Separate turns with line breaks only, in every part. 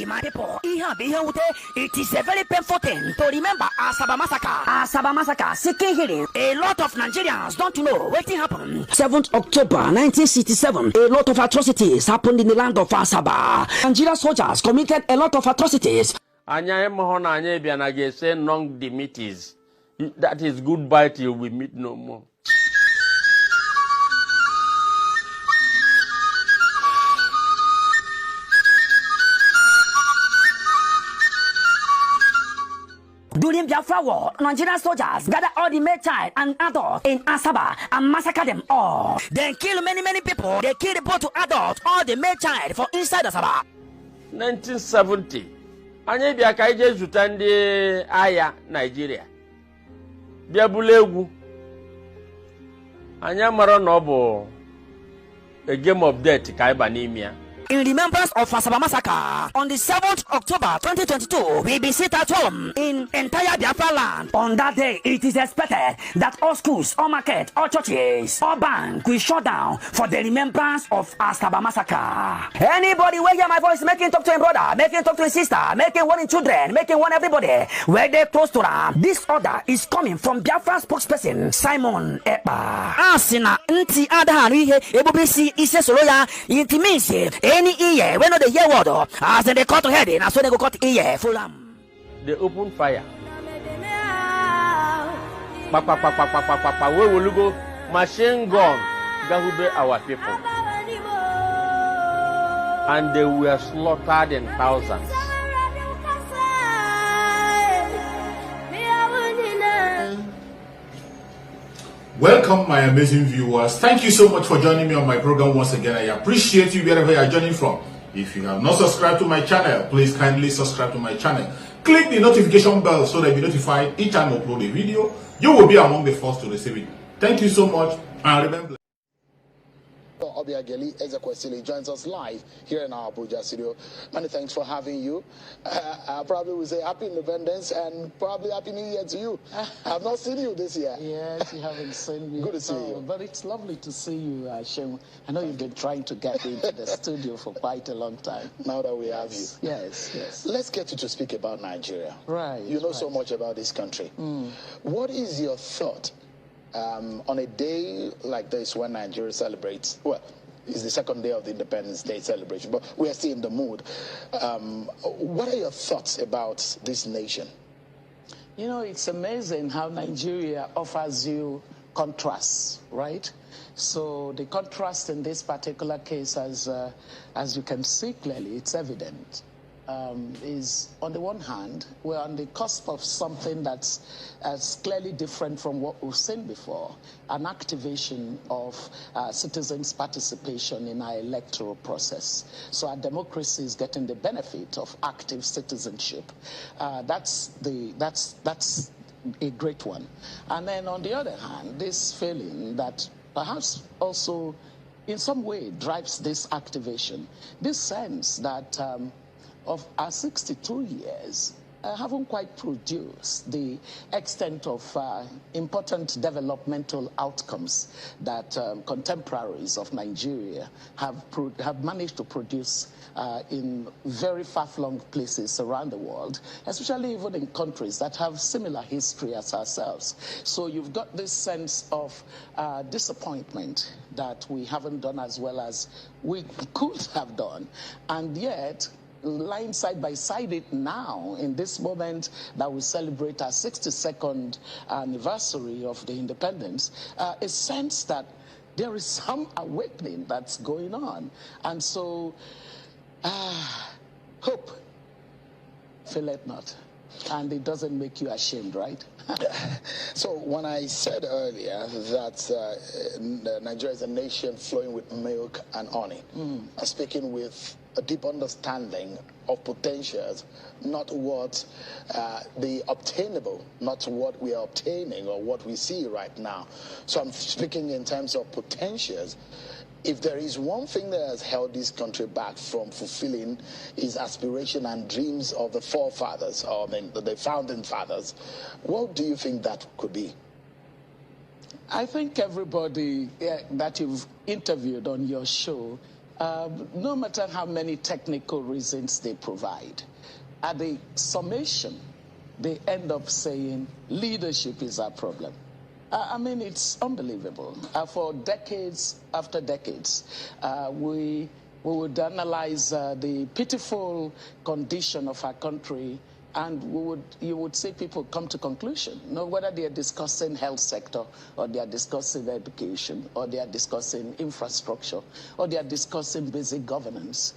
My people, it is a very painful thing to remember Asaba Massacre. Asaba Massacre, seeking healing. A lot of Nigerians don't know what happened. 7th October 1967, a lot of atrocities happened in the land of Asaba. Nigerian soldiers committed a lot of atrocities.
Anya mohona anya bianage say long the meat is. That is goodbye till we meet no more.
During Biafra War, Nigerian soldiers gathered all the male child and adults in Asaba and massacred them all. They killed many people. They killed both to adults, all the male child for inside Asaba.
1970. Anya biaka ije zutande aya Nigeria. Bia bulegu. Anya maro no bo a game of death ka iba n'imia.
In remembrance of Asaba Massacre, on the 7th October 2022, we be sit at home in entire Biafra land. On that day, it is expected that all schools, all markets, all churches, all banks will shut down for the remembrance of Asaba Massacre. Anybody will hear my voice, making talk to him brother, making talk to his sister, making one in children, making one everybody, where they close to them. This order is coming from Biafra spokesperson Simon Ekpa. Asina nti adahari he ebubisi ise soloya intiminsi. Any ear, when they hear word, as they cut to head, as when they go cut ear, full
They open fire. Where will you go? Machine gun, Gahube our people. And they were slaughtered in thousands.
Welcome, my amazing viewers. Thank you so much for joining me on my program once again. I appreciate you wherever you are joining from. If you have not subscribed to my channel, please kindly subscribe to my channel. Click the notification bell so that you'll be notified each time I upload a video. You will be among the first to receive it. Thank you so much, and remember.
Ezekwesili joins us live here in our Abuja studio. Many thanks for having you. I probably will say Happy Independence and probably Happy New Year to you. I've not seen you this year.
Yes, you haven't seen me.
Good to see you.
But it's lovely to see you, Shem. I know you've been trying to get into the studio for quite a long time.
Now that we have you.
Yes.
Let's get you to speak about Nigeria.
Right.
You know so much about this country. What is your thought on a day like this when Nigeria celebrates? Well, it's the second day of the Independence Day celebration, but we are still in the mood. What are your thoughts about this nation?
You know, it's amazing how Nigeria offers you contrasts, right? So the contrast in this particular case, as you can see clearly, it's evident. Is on the one hand, we're on the cusp of something that's clearly different from what we've seen before, an activation of citizens' participation in our electoral process. So our democracy is getting the benefit of active citizenship. That's a great one. And then on the other hand, this feeling that perhaps also in some way drives this activation, this sense that of our 62 years haven't quite produced the extent of important developmental outcomes that contemporaries of Nigeria have managed to produce in very far-flung places around the world, especially even in countries that have similar history as ourselves. So you've got this sense of disappointment that we haven't done as well as we could have done, and yet lying side by side it now in this moment that we celebrate our 62nd anniversary of the independence, a sense that there is some awakening that's going on. And so hope, fail it not. And it doesn't make you ashamed, right?
So when I said earlier that Nigeria is a nation flowing with milk and honey, I'm speaking with a deep understanding of potentials, not what the obtainable, not what we are obtaining or what we see right now. So I'm speaking in terms of potentials. if there is one thing that has held this country back from fulfilling its aspiration and dreams of the forefathers, or the founding fathers, what do you think that could be?
I think everybody that you've interviewed on your show, no matter how many technical reasons they provide, at the summation, they end up saying leadership is our problem. I mean, it's unbelievable. For decades after decades, we would analyze the pitiful condition of our country, and you would see people come to conclusion, whether they are discussing health sector, or they are discussing education, or they are discussing infrastructure, or they are discussing basic governance.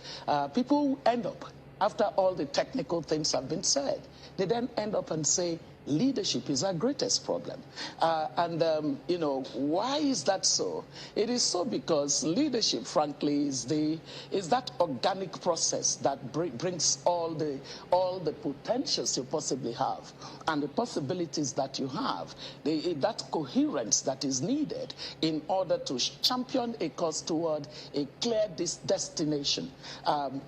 People end up, after all the technical things have been said, they then end up and say, leadership is our greatest problem. Why is that so? It is so because leadership, frankly, is that organic process that brings all the potentials you possibly have and the possibilities that you have, that coherence that is needed in order to champion a course toward a clear destination.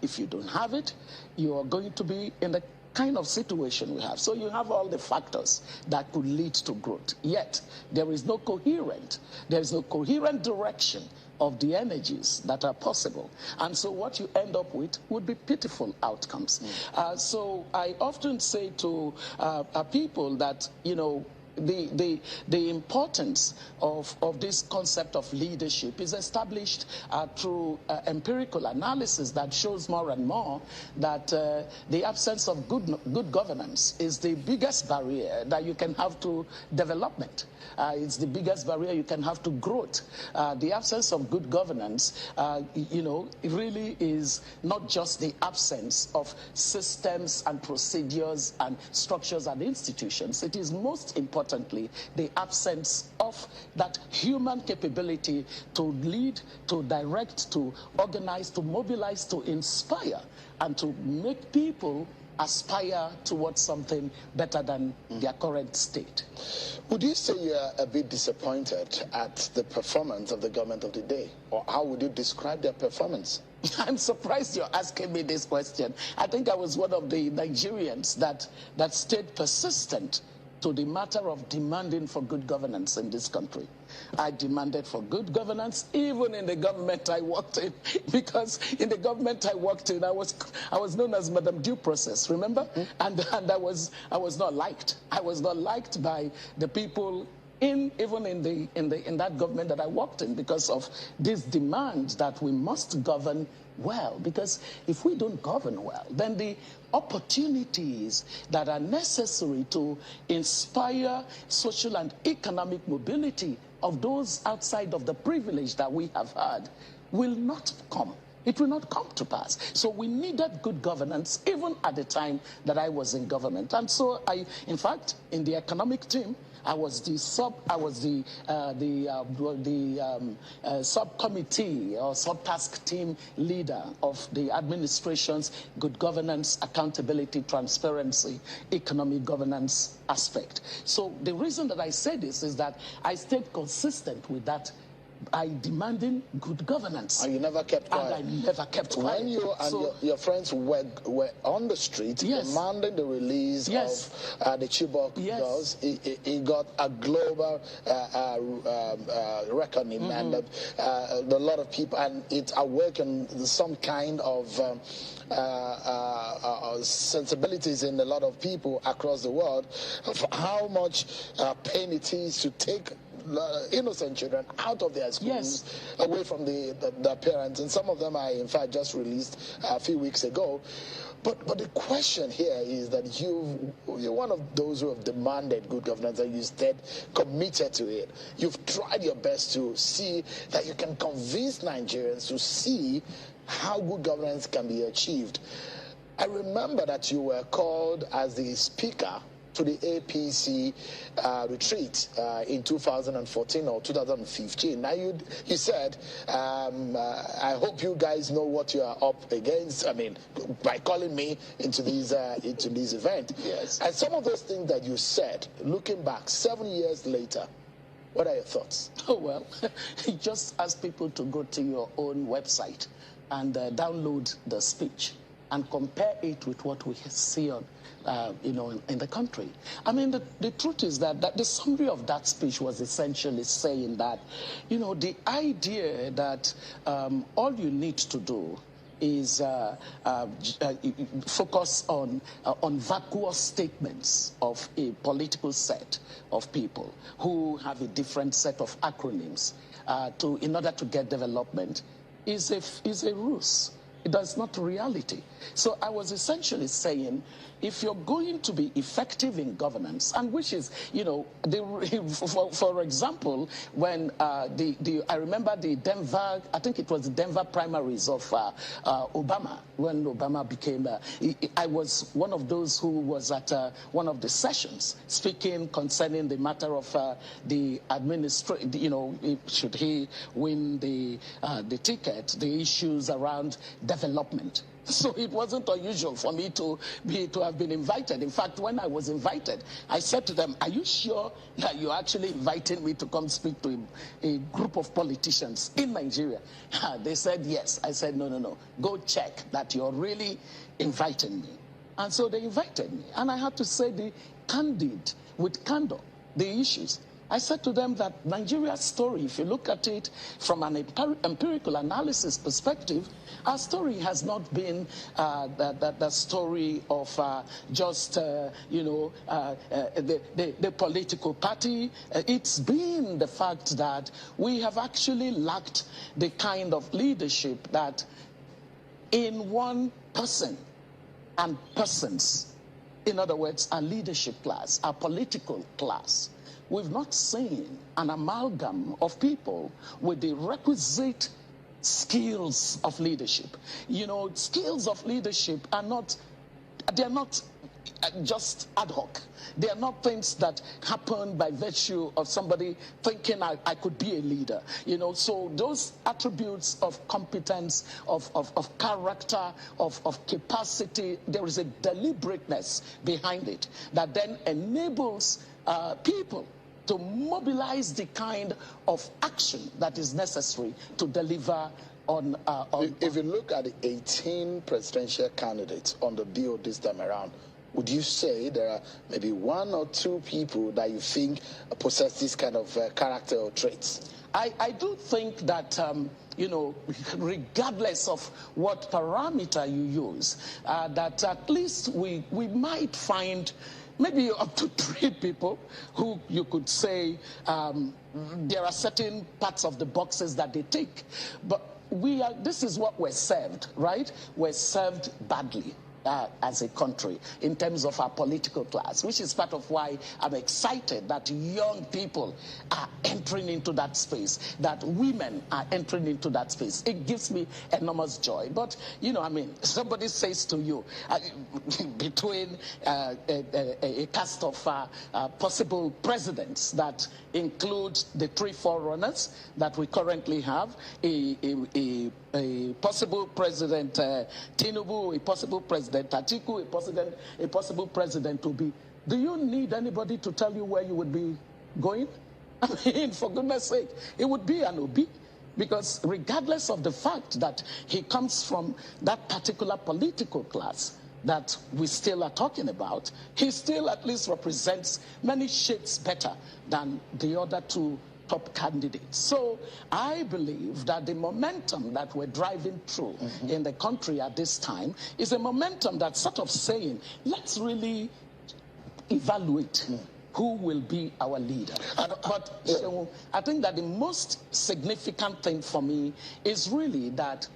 If you don't have it, you are going to be in the kind of situation we have. So you have all the factors that could lead to growth. Yet there is no coherent direction of the energies that are possible. And so what you end up with would be pitiful outcomes. So I often say to people that, the importance of this concept of leadership is established through empirical analysis that shows more and more that the absence of good governance is the biggest barrier that you can have to development. It's the biggest barrier you can have to growth. The absence of good governance, it really is not just the absence of systems and procedures and structures and institutions. It is most importantly the absence of that human capability to lead, to direct, to organize, to mobilize, to inspire, and to make people aspire towards something better than their current state.
Would you say you're a bit disappointed at the performance of the government of the day? Or how would you describe their performance?
I'm surprised you're asking me this question. I think I was one of the Nigerians that stayed persistent to the matter of demanding for good governance in this country. I demanded for good governance even in the government I worked in, because in the government I worked in, I was known as Madam Due Process, remember? And I was not liked. I was not liked by the people even in that government that I worked in, because of this demand that we must govern well. Because if we don't govern well, then the opportunities that are necessary to inspire social and economic mobility of those outside of the privilege that we have had will not come. It will not come to pass. So we needed good governance even at the time that I was in government. And so in fact, in the economic team, I was the subcommittee or subtask team leader of the administration's good governance, accountability, transparency, economic governance aspect. So the reason that I say this is that I stayed consistent with that. I demanding good governance.
And you never kept quiet.
And I never kept quiet.
When you and your friends were on the street demanding the release of the Chibok girls, it got a global reckoning, and a lot of people, and it awakened some kind of sensibilities in a lot of people across the world of how much pain it is to take innocent children out of their schools, away from their parents, and some of them I in fact just released a few weeks ago. But the question here is that you're one of those who have demanded good governance, and you stayed committed to it. You've tried your best to see that you can convince Nigerians to see how good governance can be achieved. I remember that you were called as the speaker to the APC retreat in 2014 or 2015. Now you said, I hope you guys know what you are up against. I mean, by calling me into this event.
Yes.
And some of those things that you said, looking back 7 years later, What are your thoughts?
Oh, well, just ask people to go to your own website and download the speech and compare it with what we see on, in the country. I mean, the truth is that the summary of that speech was essentially saying that, the idea that all you need to do is focus on vacuous statements of a political set of people who have a different set of acronyms in order to get development is a ruse. That's not reality. So I was essentially saying, if you're going to be effective in governance, and which is, for example, when I remember the Denver, I think it was the Denver primaries of Obama, when Obama became, I was one of those who was at one of the sessions speaking concerning the matter of the administration, should he win the ticket, the issues around development. So it wasn't unusual for me to have been invited. In fact, when I was invited, I said to them, "Are you sure that you're actually inviting me to come speak to a group of politicians in Nigeria?" They said yes. I said, no. Go check that you're really inviting me. And so they invited me. And I had to say with candor, the issues. I said to them that Nigeria's story, if you look at it from an empirical analysis perspective, our story has not been the story of just, the political party. It's been the fact that we have actually lacked the kind of leadership that in one person and persons, in other words, our leadership class, our political class, we've not seen an amalgam of people with the requisite skills of leadership. Skills of leadership they're not just ad hoc. They are not things that happen by virtue of somebody thinking I could be a leader. So those attributes of competence, of character, of capacity, there is a deliberateness behind it that then enables people to mobilize the kind of action that is necessary to deliver on.
If you look at the 18 presidential candidates on the bill this time around, would you say there are maybe one or two people that you think possess this kind of character or traits?
I do think that, regardless of what parameter you use, that at least we might find maybe up to 3 people who you could say there are certain parts of the boxes that they tick. But this is what we're served, right? We're served badly as a country in terms of our political class, which is part of why I'm excited that young people are entering into that space, that women are entering into that space. It gives me enormous joy. But, somebody says to you, between a cast of possible presidents that include the 3 forerunners that we currently have, a possible president Tinubu, a possible president Atiku, a possible president Obi. Do you need anybody to tell you where you would be going? I mean, for goodness sake, it would be an Obi. Because regardless of the fact that he comes from that particular political class that we still are talking about, he still at least represents many shades better than the other 2 top candidates. So I believe that the momentum that we're driving through in the country at this time is a momentum that's sort of saying, let's really evaluate who will be our leader. But I think that the most significant thing for me is really that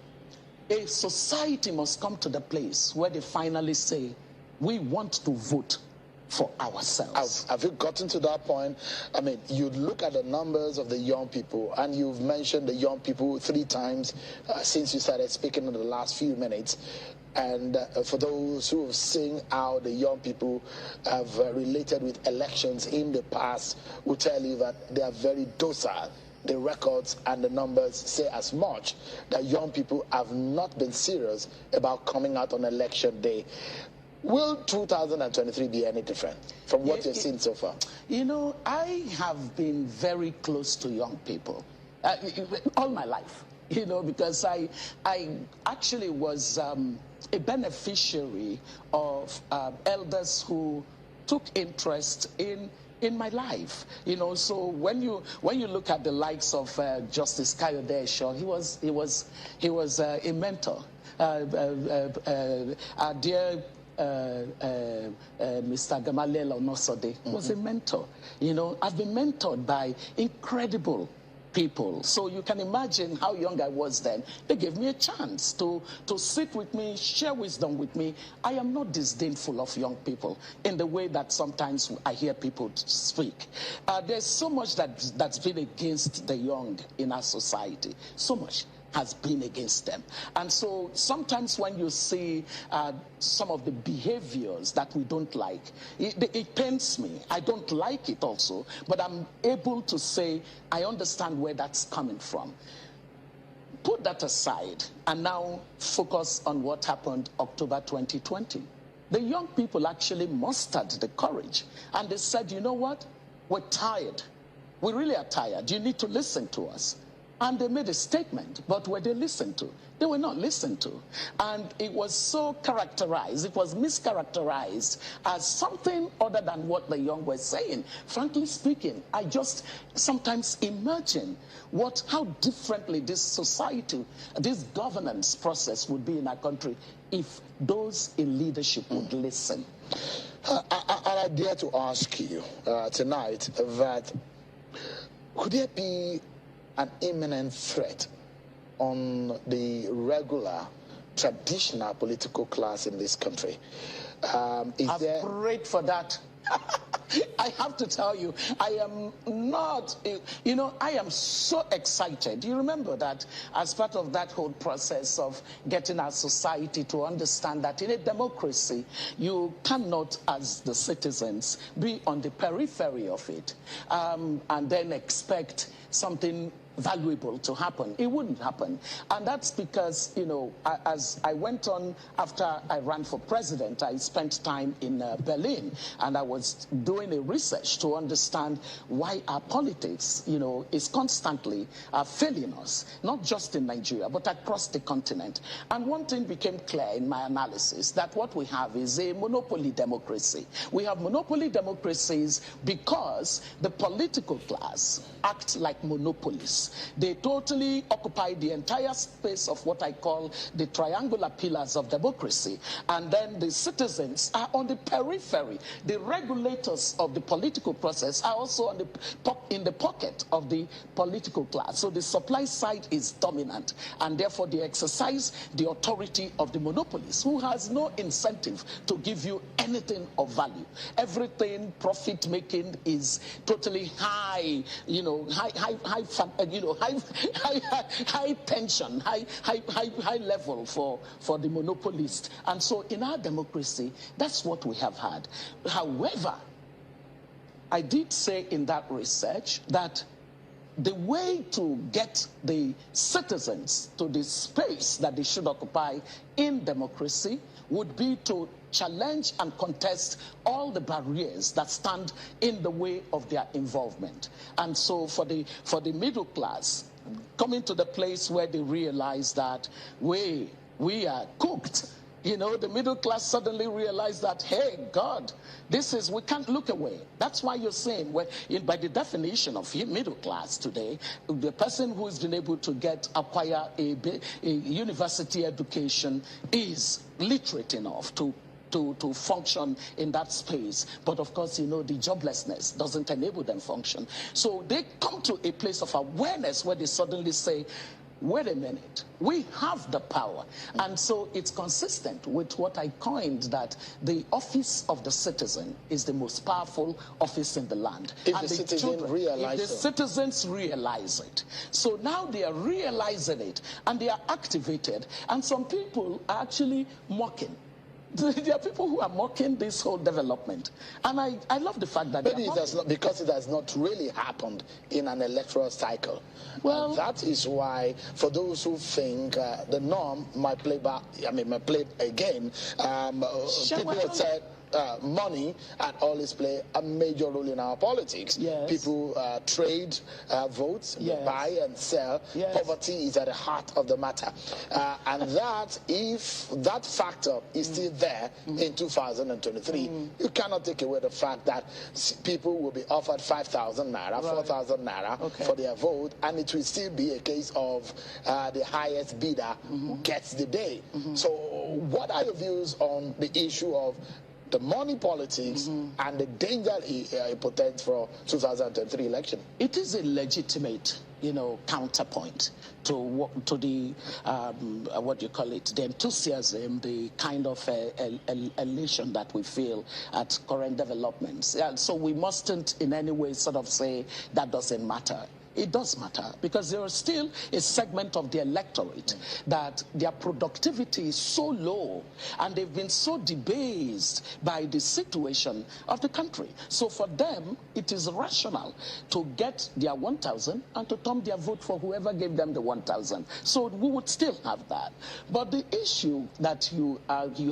a society must come to the place where they finally say, we want to vote for ourselves.
Have you gotten to that point? I mean, you look at the numbers of the young people, and you've mentioned the young people 3 times since you started speaking in the last few minutes. And for those who have seen how the young people have related with elections in the past, will tell you that they are very docile. The records and the numbers say as much, that young people have not been serious about coming out on election day. Will 2023 be any different from what you've seen so far?
You know, I have been very close to young people all my life, you know, because I actually was a beneficiary of elders who took interest in my life, you know. So when you look at the likes of Justice Kayode Shaw, he was a mentor. Our dear Mr. Gamaliel Onosode was a mentor. You know, I've been mentored by incredible people. So you can imagine how young I was then. They gave me a chance to sit with me, share wisdom with me. I am not disdainful of young people in the way that sometimes I hear people speak. There's so much that's been against the young in our society. So much has been against them. And so sometimes when you see some of the behaviors that we don't like, it pains me. I don't like it also, but I'm able to say I understand where that's coming from. Put that aside and now focus on what happened October 2020. The young people actually mustered the courage and they said, you know what? We're tired. We really are tired. You need to listen to us. And they made a statement, but were they listened to? They were not listened to. And it was so characterized, it was mischaracterized as something other than what the young were saying. Frankly speaking, I just sometimes imagine how differently this society, this governance process would be in our country if those in leadership would listen.
I dare to ask you tonight that could there be an imminent threat on the regular, traditional political class in this country?
I've prayed for that. I have to tell you, I am not, you know, I am so excited. You remember that as part of that whole process of getting our society to understand that in a democracy, you cannot, as the citizens, be on the periphery of it and then expect something valuable to happen. It wouldn't happen. And that's because, you know, as I went on after I ran for president, I spent time in Berlin and I was doing a research to understand why our politics, you know, is constantly failing us, not just in Nigeria, but across the continent. And one thing became clear in my analysis, that what we have is a monopoly democracy. We have monopoly democracies because the political class act like monopolies. They totally occupy the entire space of what I call the triangular pillars of democracy. And then the citizens are on the periphery. The regulators of the political process are also in the pocket of the political class. So the supply side is dominant, and therefore they exercise the authority of the monopolies, who has no incentive to give you anything of value. Everything profit making is totally high, you know, high tension, high level for the monopolist. And so in our democracy, that's what we have had. However, I did say in that research that the way to get the citizens to the space that they should occupy in democracy would be to challenge and contest all the barriers that stand in the way of their involvement. And so for the middle class, coming to the place where they realize that we are cooked. You know, the middle class suddenly realized that, hey, God, we can't look away. That's why you're saying, by the definition of middle class today, the person who has been able to acquire a university education is literate enough to function in that space. But of course, you know, the joblessness doesn't enable them function. So they come to a place of awareness where they suddenly say, wait a minute, we have the power. And so it's consistent with what I coined, that the office of the citizen is the most powerful office in the land.
If the citizens
realize it. So now they are realizing it and they are activated. And some people are actually mocking There are people who are mocking this whole development. And I love the fact that
maybe it does not, because it has not really happened in an electoral cycle.
Well,
and that is why, for those who think the norm might play back, might play again, people have said money and always play a major role in our politics.
Yes.
People trade votes,
yes.
buy and sell.
Yes.
Poverty is at the heart of the matter. And that, if that factor is still there in 2023, you cannot take away the fact that people will be offered 5,000 naira, 4,000 naira for their vote, and it will still be a case of the highest bidder who gets the day. So what are your views on the issue of the money politics and the danger it portends for 2023 election?
It is a legitimate, counterpoint to the what do you call it? The enthusiasm, the kind of elation that we feel at current developments. So we mustn't in any way sort of say that doesn't matter. It does matter, because there is still a segment of the electorate that their productivity is so low and they've been so debased by the situation of the country. So for them, it is rational to get their 1,000 and to turn their vote for whoever gave them the 1,000. So we would still have that. But the issue that you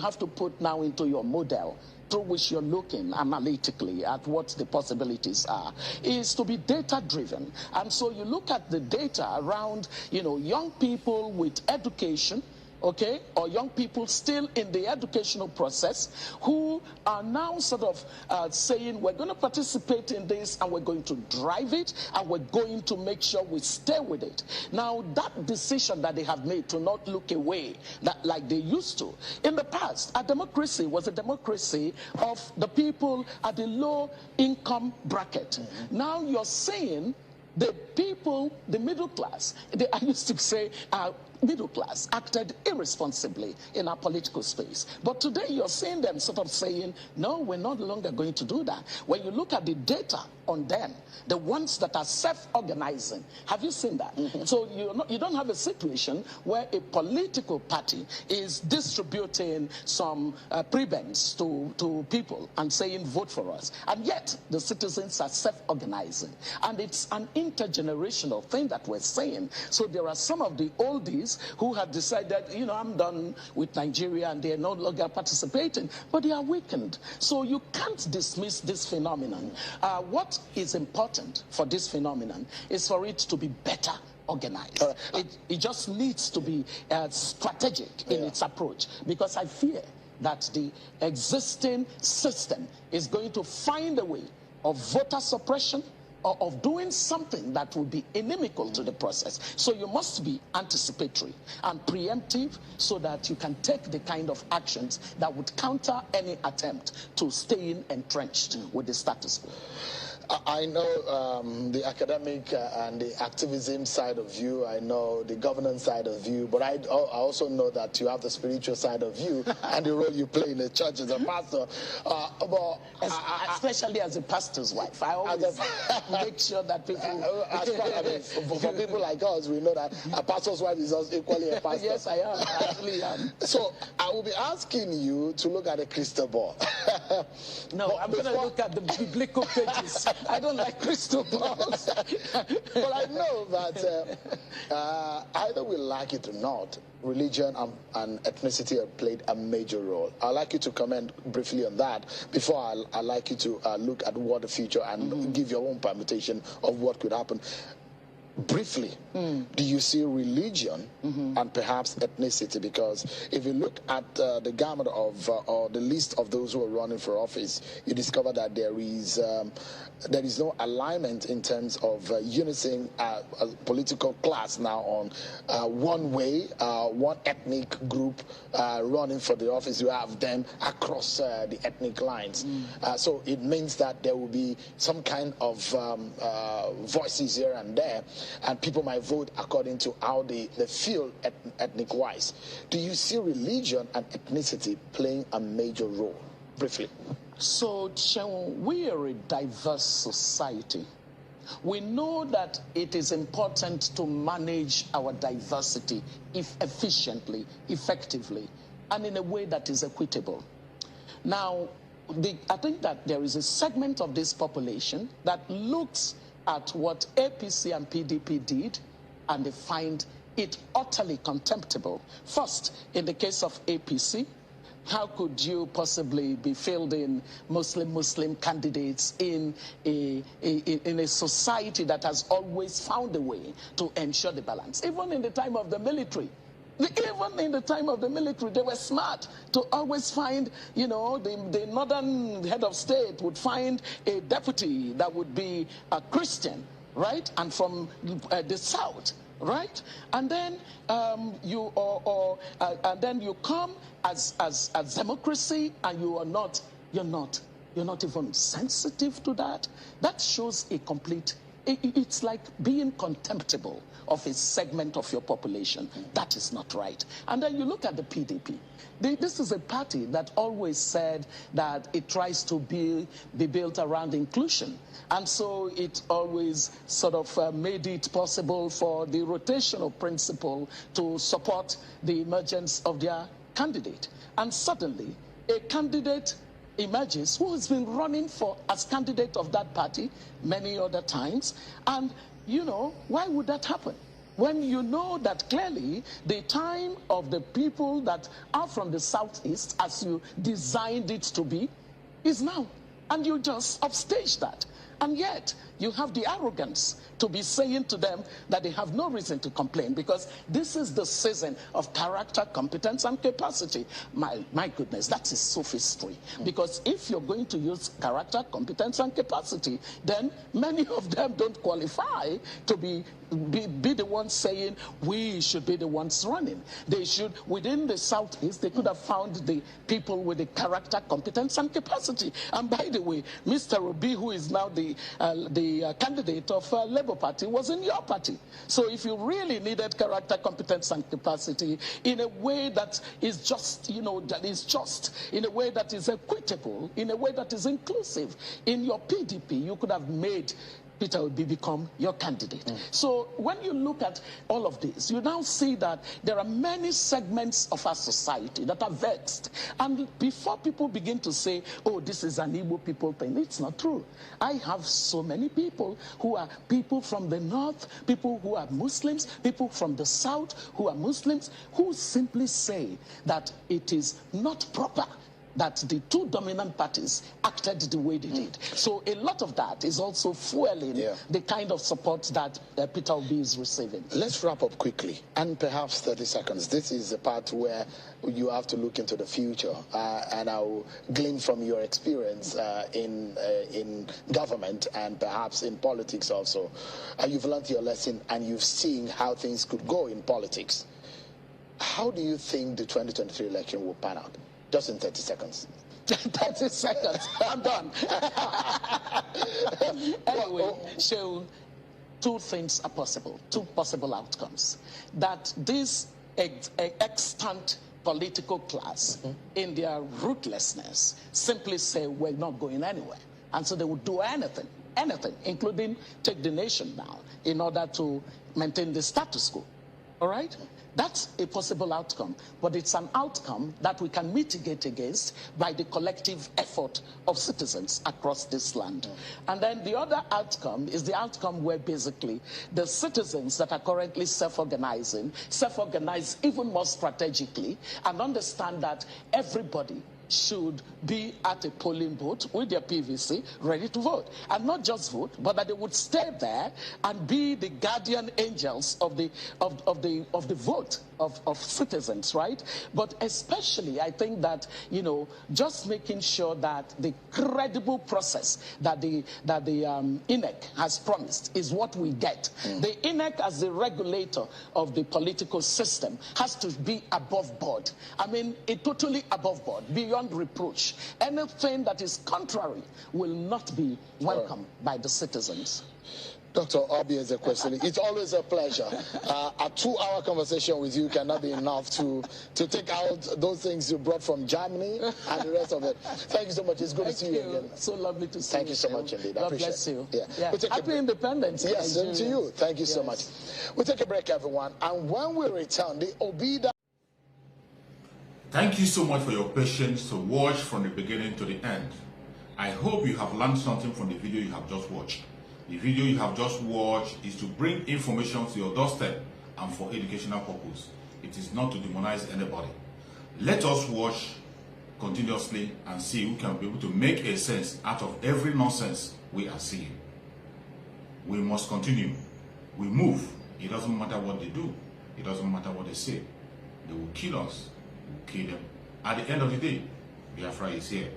have to put now into your model, through which you're looking analytically at what the possibilities are, is to be data driven. And so you look at the data around, young people with education, okay, or young people still in the educational process who are now sort of saying, we're going to participate in this and we're going to drive it and we're going to make sure we stay with it. Now, that decision that they have made to not look away like they used to. In the past, a democracy was a democracy of the people at the low income bracket. Now you're saying the people, the middle class, I used to say middle class acted irresponsibly in our political space. But today you're seeing them sort of saying, no, we're no longer going to do that. When you look at the data on them, the ones that are self-organizing, have you seen that? So you don't have a situation where a political party is distributing some prebends to people and saying, vote for us. And yet the citizens are self-organizing. And it's an intergenerational thing that we're saying. So there are some of the oldies who have decided, I'm done with Nigeria, and they're no longer participating, but they are weakened. So you can't dismiss this phenomenon. What is important for this phenomenon is for it to be better organized. It just needs to be strategic in its approach, because I fear that the existing system is going to find a way of voter suppression, or of doing something that will be inimical to the process. So you must be anticipatory and preemptive so that you can take the kind of actions that would counter any attempt to staying entrenched with the status quo.
I know the academic and the activism side of you. I know the governance side of you. But I also know that you have the spiritual side of you and the role you play in the church as a pastor.
Especially as a pastor's wife. I always make sure that people...
for people like us, we know that a pastor's wife is also equally a pastor.
Yes, I am. I actually am.
So I will be asking you to look at a crystal ball.
No, I'm going to look at the biblical pages. I don't like crystal balls.
But I know that either we like it or not, religion and ethnicity have played a major role. I'd like you to comment briefly on that before I'd like you to look at what the future and give your own permutation of what could happen. Briefly, do you see religion and perhaps ethnicity? Because if you look at the gamut of or the list of those who are running for office, you discover that there is no alignment in terms of unison a political class now on one way, one ethnic group running for the office. You have them across the ethnic lines. So it means that there will be some kind of voices here and there, and people might vote according to how they feel ethnic-wise. Do you see religion and ethnicity playing a major role? Briefly.
So, we are a diverse society. We know that it is important to manage our diversity efficiently, effectively, and in a way that is equitable. Now, I think that there is a segment of this population that looks at what APC and PDP did, and they find it utterly contemptible. First, in the case of APC, how could you possibly be fielding Muslim candidates in a society that has always found a way to ensure the balance? Even in the time of the military, they were smart to always find, you know, the northern head of state would find a deputy that would be a Christian, right? And from the south, right? And then and then you come as democracy, and you're not even sensitive to that. That shows a complete. It's like being contemptible of a segment of your population. That is not right. And then you look at the PDP. This is a party that always said that it tries to be built around inclusion. And so it always sort of made it possible for the rotational principle to support the emergence of their candidate. And suddenly, a candidate emerges who has been running as candidate of that party many other times. And, you know, why would that happen? When you know that clearly the time of the people that are from the southeast, as you designed it to be, is now. And you just upstage that. And yet, you have the arrogance to be saying to them that they have no reason to complain, because this is the season of character, competence, and capacity. My goodness, that is sophistry. Because if you're going to use character, competence, and capacity, then many of them don't qualify to be the ones saying we should be the ones running. They should, within the southeast, they could have found the people with the character, competence, and capacity. And by the way, Mr. Obi, who is now the candidate of Labour Party, was in your party. So if you really needed character, competence, and capacity in a way that is just, you know, that is just, in a way that is equitable, in a way that is inclusive, in your PDP, you could have made Peter Obi become your candidate. So when you look at all of this, you now see that there are many segments of our society that are vexed. And before people begin to say, oh, this is an Igbo people thing, it's not true. I have so many people who are people from the north, people who are Muslims, people from the south who are Muslims, who simply say that it is not proper that the two dominant parties acted the way they did. So a lot of that is also fueling the kind of support that Peter Obi is receiving.
Let's wrap up quickly, and perhaps 30 seconds. This is the part where you have to look into the future, and I'll glean from your experience in government and perhaps in politics also. You've learned your lesson, and you've seen how things could go in politics. How do you think the 2023 election will pan out? Just in 30 seconds.
30 seconds. I'm done. Anyway, so two things are possible, two possible outcomes. That this extant political class, in their ruthlessness, simply say we're not going anywhere. And so they would do anything, including take the nation down in order to maintain the status quo. All right? That's a possible outcome, but it's an outcome that we can mitigate against by the collective effort of citizens across this land. And then the other outcome is the outcome where basically the citizens that are currently self-organize even more strategically and understand that everybody should be at a polling booth with their PVC ready to vote, and not just vote, but that they would stay there and be the guardian angels of the vote of citizens, right? But especially, I think that, you know, just making sure that the credible process that the INEC has promised is what we get. The INEC, as the regulator of the political system, has to be above board. I mean, totally above board, beyond reproach. Anything that is contrary will not be welcomed by the citizens.
Dr. Obi Ezekwesili, it's always a pleasure. A 2-hour conversation with you cannot be enough to take out those things you brought from Germany and the rest of it. Thank you so much. It's good to see you again.
So lovely to see you.
Thank you so much indeed.
God bless you.
Yeah.
Happy Independence.
Yes, and to you. Thank you so much. We'll take a break, everyone. And when we return, the Obida
Thank you so much for your patience to watch from the beginning to the end. I hope you have learned something from the video you have just watched. The video you have just watched is to bring information to your doorstep and for educational purpose. It is not to demonize anybody. Let us watch continuously and see who can be able to make a sense out of every nonsense we are seeing. We must continue. We move. It doesn't matter what they do. It doesn't matter what they say. They will kill us. We will kill them. At the end of the day, Biafra is here.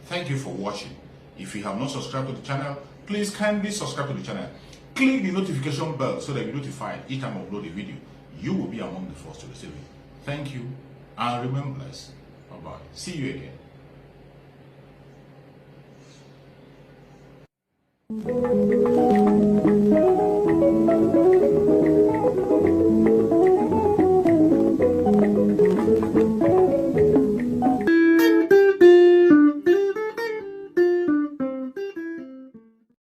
Thank you for watching. If you have not subscribed to the channel, please kindly subscribe to the channel. Click the notification bell so that you're notified each time I upload a video. You will be among the first to receive it. Thank you and remain blessed. Bye-bye. See you again.